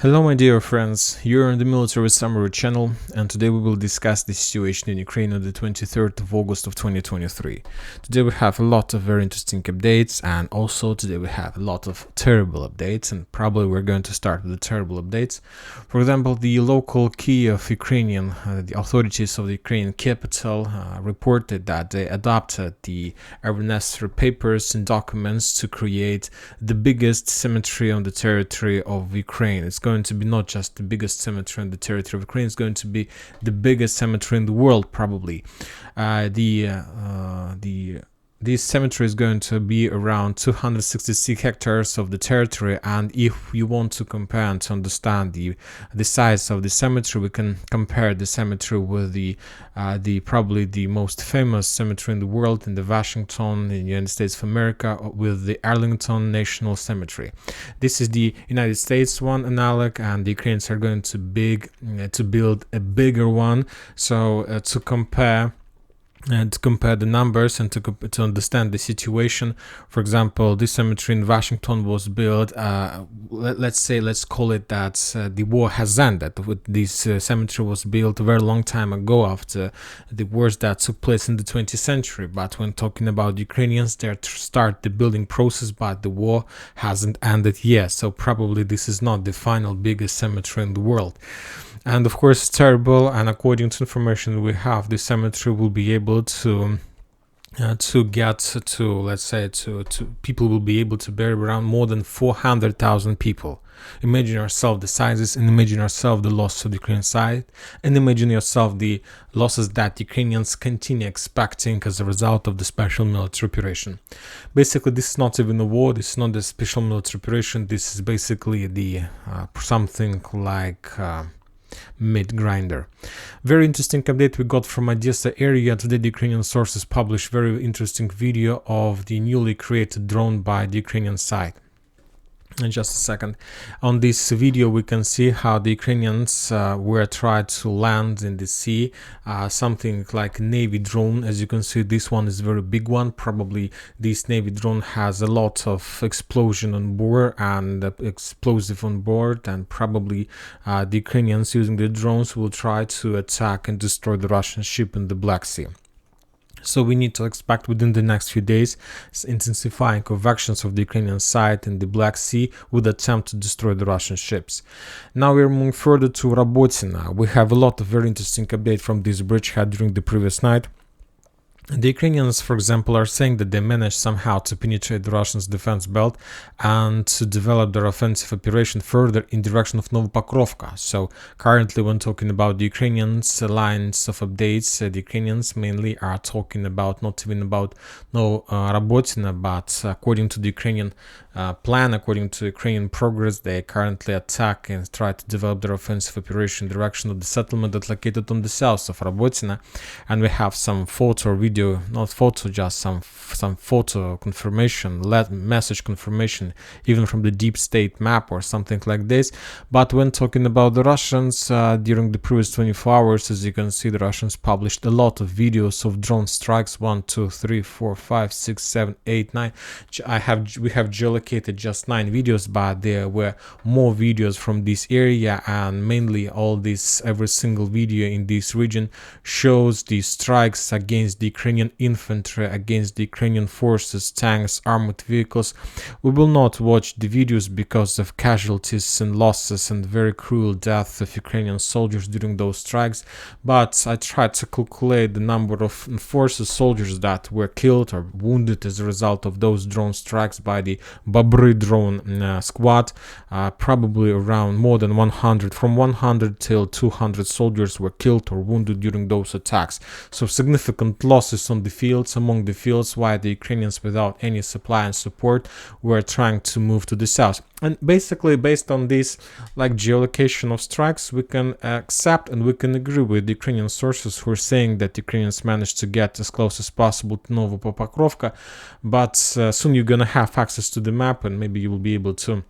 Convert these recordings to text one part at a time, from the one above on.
Hello my dear friends, you're on the Military Summary channel, and today we will discuss the situation in Ukraine on the 23rd of August of 2023. Today we have a lot of very interesting updates, and also today we have a lot of terrible updates, and probably we're going to start with the terrible updates. For example, the local Kiev Ukrainian, the authorities of the Ukrainian capital reported that they adopted the necessary papers and documents to create the biggest cemetery on the territory of Ukraine. It's going to be not just the biggest cemetery on the territory of Ukraine, it's going to be the biggest cemetery in the world, probably. This cemetery is going to be around 266 hectares of the territory, and if you want to compare and to understand the size of the cemetery, we can compare the cemetery with the probably the most famous cemetery in the world, in the Washington, in the United States of America, with the Arlington National Cemetery. This is the United States one analog, and the Ukrainians are going to build a bigger one. So to compare the numbers and to understand the situation. For example, this cemetery in Washington was built, let's call it that the war has ended. This cemetery was built a very long time ago after the wars that took place in the 20th century. But when talking about Ukrainians, they start the building process, but the war hasn't ended yet. So probably this is not the final biggest cemetery in the world. And of course, it's terrible. And according to information we have, the cemetery will be able to get to, let's say, to people will be able to bury around more than 400,000 people. Imagine yourself the sizes, and imagine yourself the loss of the Ukrainian side, and imagine yourself the losses that Ukrainians continue expecting as a result of the special military operation. Basically, this is not even a war, this is not a special military operation, this is basically the something like meat grinder. Very interesting update we got from Odessa area. Today the Ukrainian sources published very interesting video of the newly created drone by the Ukrainian side. In just a second, on this video we can see how the Ukrainians were tried to land in the sea, something like Navy drone. As you can see, this one is a very big one. Probably this Navy drone has a lot of explosion on board and explosive on board, and probably the Ukrainians using the drones will try to attack and destroy the Russian ship in the Black Sea. So we need to expect within the next few days intensifying of actions of the Ukrainian side in the Black Sea with attempt to destroy the Russian ships. Now we're moving further to Robotyne. We have a lot of very interesting update from this bridgehead during the previous night. The Ukrainians, for example, are saying that they managed somehow to penetrate the Russians' defense belt and to develop their offensive operation further in direction of Novopokrovka. So currently, when talking about the Ukrainians' lines of updates, the Ukrainians mainly are talking about not even about Robotyne, but according to the Ukrainian plan, according to Ukrainian progress, they currently attack and try to develop their offensive operation in direction of the settlement that's located on the south of Robotyne. And we have some photo or video, not photo, just some photo confirmation, message confirmation, even from the deep state map or something like this. But when talking about the Russians, during the previous 24 hours, as you can see, the Russians published a lot of videos of drone strikes. 1, 2, 3, 4, 5, 6, 7, 8, 9. We have geolocated just 9 videos, but there were more videos from this area, and mainly every single video in this region shows the strikes against the Ukrainian infantry, against the Ukrainian forces, tanks, armored vehicles. We will not watch the videos because of casualties and losses and very cruel death of Ukrainian soldiers during those strikes, but I tried to calculate the number of forces, soldiers that were killed or wounded as a result of those drone strikes by the Babry drone squad. Probably around more than 100, from 100 till 200 soldiers were killed or wounded during those attacks. So significant losses on the fields, among the fields, while the Ukrainians, without any supply and support, were trying to move to the south. And basically, based on this geolocation of strikes, we can accept and we can agree with the Ukrainian sources who are saying that Ukrainians managed to get as close as possible to Novopokrovka, but soon you're gonna have access to the map, and maybe you will be able to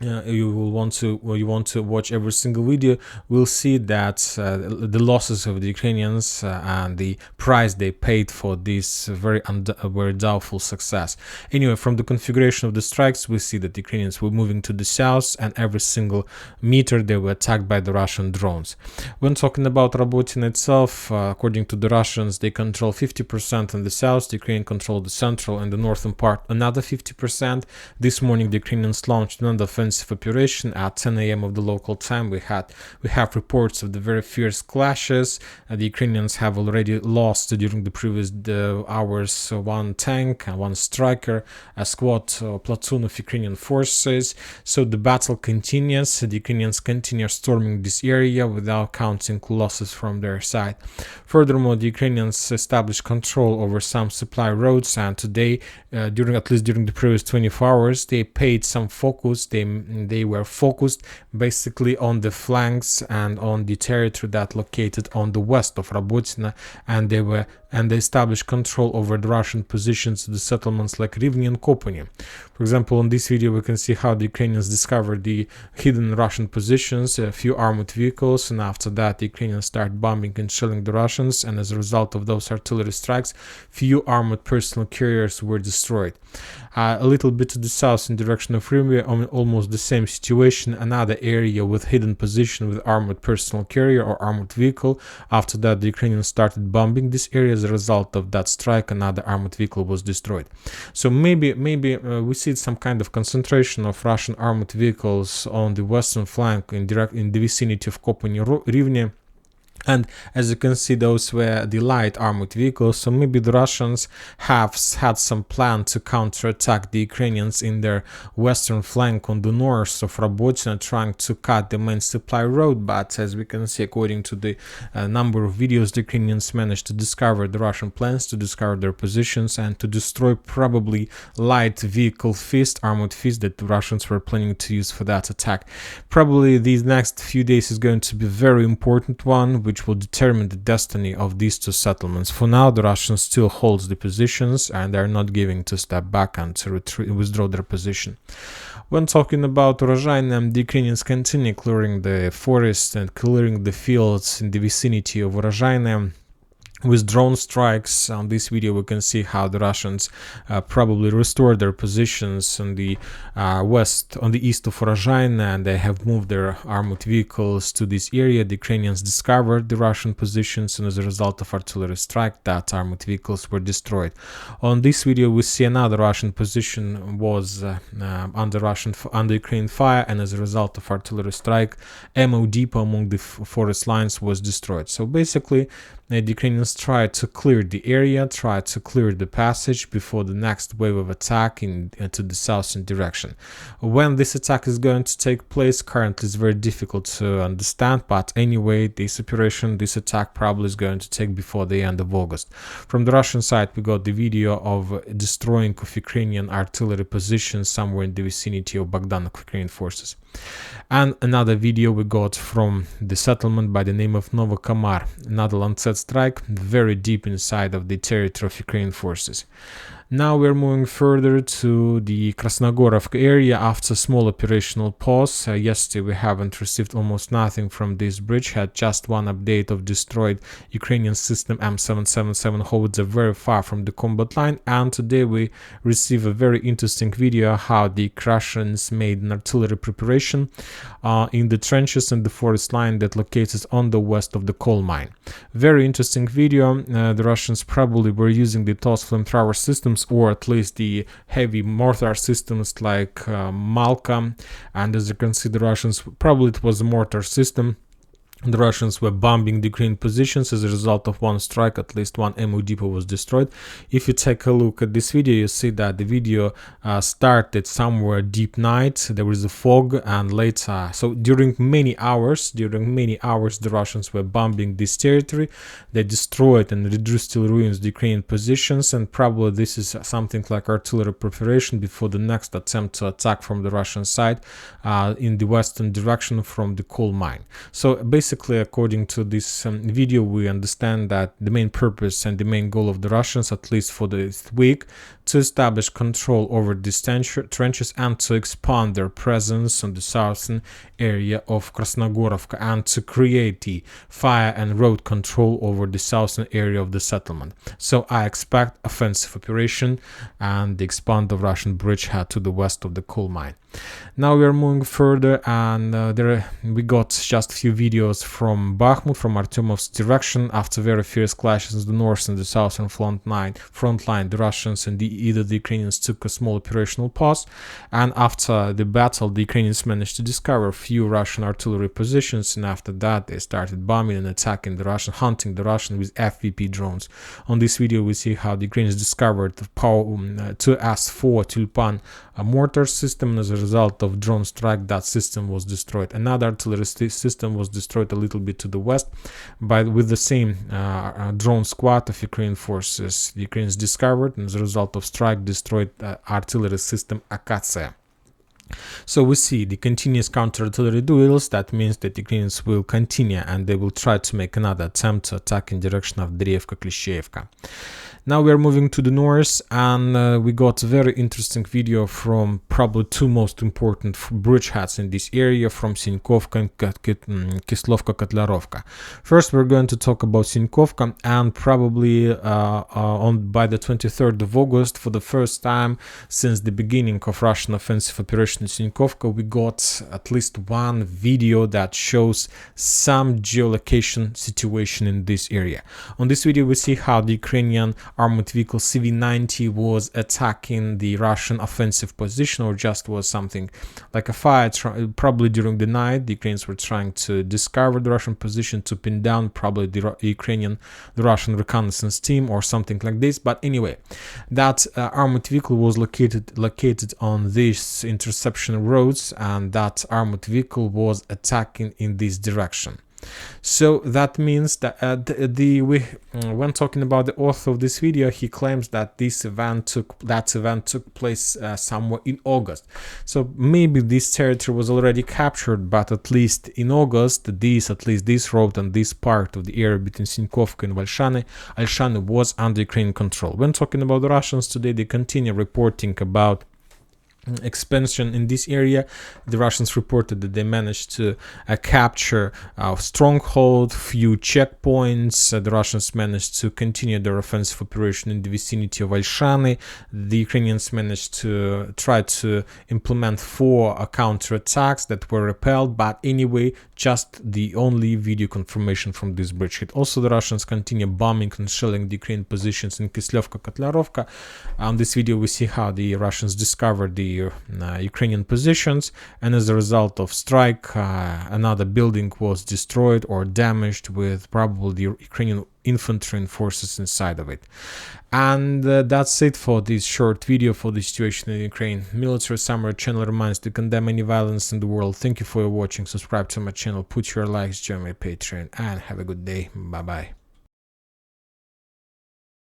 you will want to, or you want to watch every single video, we'll see that the losses of the Ukrainians and the price they paid for this very doubtful success. Anyway, from the configuration of the strikes, we see that the Ukrainians were moving to the south, and every single meter they were attacked by the Russian drones. When talking about Robotyne itself, according to the Russians, they control 50% in the south, the Ukrainians control the central and the northern part another 50%. This morning the Ukrainians launched another offensive operation at 10 a.m. of the local time. We have reports of the very fierce clashes. The Ukrainians have already lost during the previous hours one tank and one striker, a squad platoon of Ukrainian forces. So the battle continues. The Ukrainians continue storming this area without counting losses from their side. Furthermore, the Ukrainians established control over some supply roads, and today, at least during the previous 24 hours, they paid some focus. They were focused basically on the flanks and on the territory that located on the west of Robotyne, and they established control over the Russian positions, the settlements like Rivne and Kopany. For example, on this video we can see how the Ukrainians discovered the hidden Russian positions, a few armored vehicles, and after that the Ukrainians start bombing and shelling the Russians, and as a result of those artillery strikes, few armored personal carriers were destroyed. A little bit to the south in direction of Rivne, almost the same situation, another area with hidden position with armored personal carrier or armored vehicle. After that the Ukrainians started bombing this area. As a result of that strike, another armored vehicle was destroyed. So maybe we see some kind of concentration of Russian armored vehicles on the western flank in the vicinity of Kopany Rivne. And as you can see, those were the light armored vehicles, so maybe the Russians have had some plan to counterattack the Ukrainians in their western flank on the north of Robotyne, trying to cut the main supply road. But as we can see, according to the number of videos, the Ukrainians managed to discover the Russian plans, to discover their positions, and to destroy probably light vehicle armored fist that the Russians were planning to use for that attack. Probably these next few days is going to be a very important one, which will determine the destiny of these two settlements. For now, the Russians still holds the positions, and they're not giving to step back and to withdraw their position. When talking about Urozhaine, the Ukrainians continue clearing the forests and clearing the fields in the vicinity of Urozhaine with drone strikes. On this video we can see how the Russians probably restored their positions on the east of Urozhaine, and they have moved their armored vehicles to this area. The Ukrainians discovered the Russian positions, and as a result of artillery strike, that armored vehicles were destroyed. On this video we see another Russian position was under Ukrainian fire, and as a result of artillery strike, ammo depot among the forest lines was destroyed. So basically the Ukrainians tried to clear the area, tried to clear the passage before the next wave of attack to the southern direction. When this attack is going to take place currently is very difficult to understand, but anyway, this attack probably is going to take before the end of August. From the Russian side, we got the video of destroying of Ukrainian artillery positions somewhere in the vicinity of Bogdanov Ukrainian forces. And another video we got from the settlement by the name of Novokamar, another Lancet strike very deep inside of the territory of Ukrainian forces. Now we're moving further to the Krasnogorovka area after a small operational pause. Yesterday we haven't received almost nothing from this bridge, had just one update of destroyed Ukrainian system M777 howitzer very far from the combat line, and today we receive a very interesting video how the Russians made an artillery preparation in the trenches and the forest line that located on the west of the coal mine. Very interesting video. The Russians probably were using the TOS flamethrower systems, or at least the heavy mortar systems like Malka, and as you can see, the Russians, probably it was a mortar system. The Russians were bombing the Ukrainian positions. As a result of one strike, at least one ammo depot was destroyed. If you take a look at this video, you see that the video started somewhere deep night. There was a fog, and later, so during many hours, the Russians were bombing this territory. They destroyed and reduced to ruins the Ukrainian positions, and probably this is something like artillery preparation before the next attempt to attack from the Russian side in the western direction from the coal mine. So basically, basically, according to this video, we understand that the main purpose and the main goal of the Russians, at least for this week, to establish control over these trenches and to expand their presence on the southern area of Krasnogorovka and to create the fire and road control over the southern area of the settlement. So I expect offensive operation and the expand of Russian bridgehead to the west of the coal mine. Now we are moving further, and we got just a few videos from Bakhmut, from Artyomov's direction. After very fierce clashes in the north and the southern front line, the Russians and either the Ukrainians took a small operational pause, and after the battle the Ukrainians managed to discover a few Russian artillery positions, and after that they started bombing and attacking the Russian, hunting the Russian with FVP drones. On this video we see how the Ukrainians discovered the power 2S4 Tulpan mortar system, and as a result of drone strike that system was destroyed. Another artillery system was destroyed a little bit to the west with the same drone squad of Ukrainian forces. The Ukrainians discovered, and as a result of strike destroyed artillery system Akatsiya. So we see the continuous counter-artillery duels. That means that the Ukrainians will continue and they will try to make another attempt to attack in direction of Derievka-Klishchevka. Now we are moving to the north, and we got a very interesting video from probably two most important bridgeheads in this area, from Sinkovka and Kislovka-Kotlarovka. First we're going to talk about Sinkovka, and probably by the 23rd of August, for the first time since the beginning of Russian offensive operation in Sinkovka, we got at least one video that shows some geolocation situation in this area. On this video we see how the Ukrainian armored vehicle CV-90 was attacking the Russian offensive position, or just was something like a fire. Probably during the night the Ukrainians were trying to discover the Russian position, to pin down probably the Russian reconnaissance team or something like this. But anyway, that armored vehicle was located on these interception roads, and that armored vehicle was attacking in this direction. So that means that when talking about the author of this video, he claims that that event took place somewhere in August. So maybe this territory was already captured, but at least in August, this road and this part of the area between Sinkovka and Alshane was under Ukrainian control. When talking about the Russians today, they continue reporting about expansion in this area. The Russians reported that they managed to capture a stronghold, few checkpoints. The Russians managed to continue their offensive operation in the vicinity of Alshane. The Ukrainians managed to try to implement 4 counterattacks that were repelled, but anyway, just the only video confirmation from this bridgehead. Also, the Russians continue bombing and shelling the Ukrainian positions in Kislovka-Kotlarovka. On this video we see how the Russians discovered the Ukrainian positions, and as a result of strike another building was destroyed or damaged, with probably the Ukrainian infantry and forces inside of it. And that's it for this short video for the situation in Ukraine. Military Summary channel reminds to condemn any violence in the world. Thank you for watching. Subscribe to my channel, put your likes, join my Patreon, and have a good day. Bye bye.